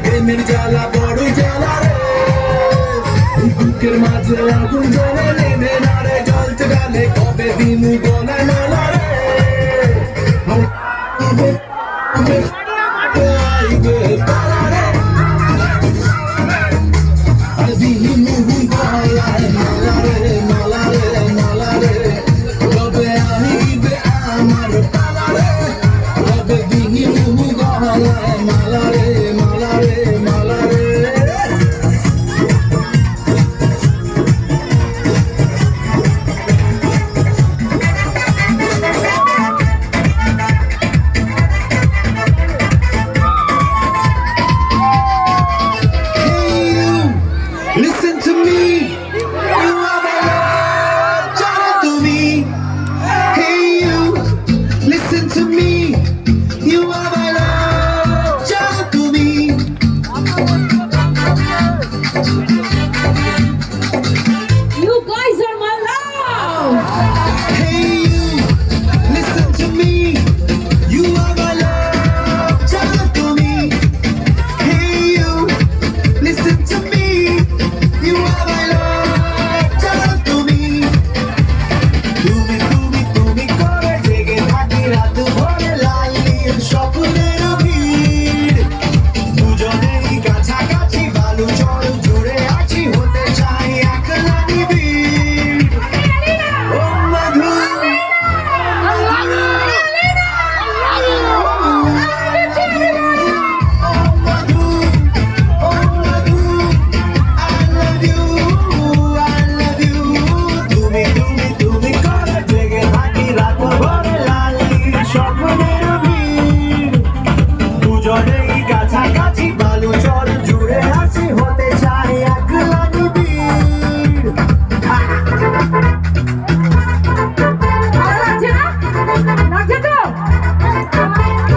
প্রেমের জ্বালা বড় জ্বালা রে, বুকের মাঝে আগুন জ্বলে নেমে না রে, জ্বলতে গেলে কবে দিনু গলায় মালা রে, আইবে পালা রে, দিনু গলায় মালা রে, মালা রে, মালা রে, কবে আইবে আমার পালা রে, কবে দিনু গলায় মালা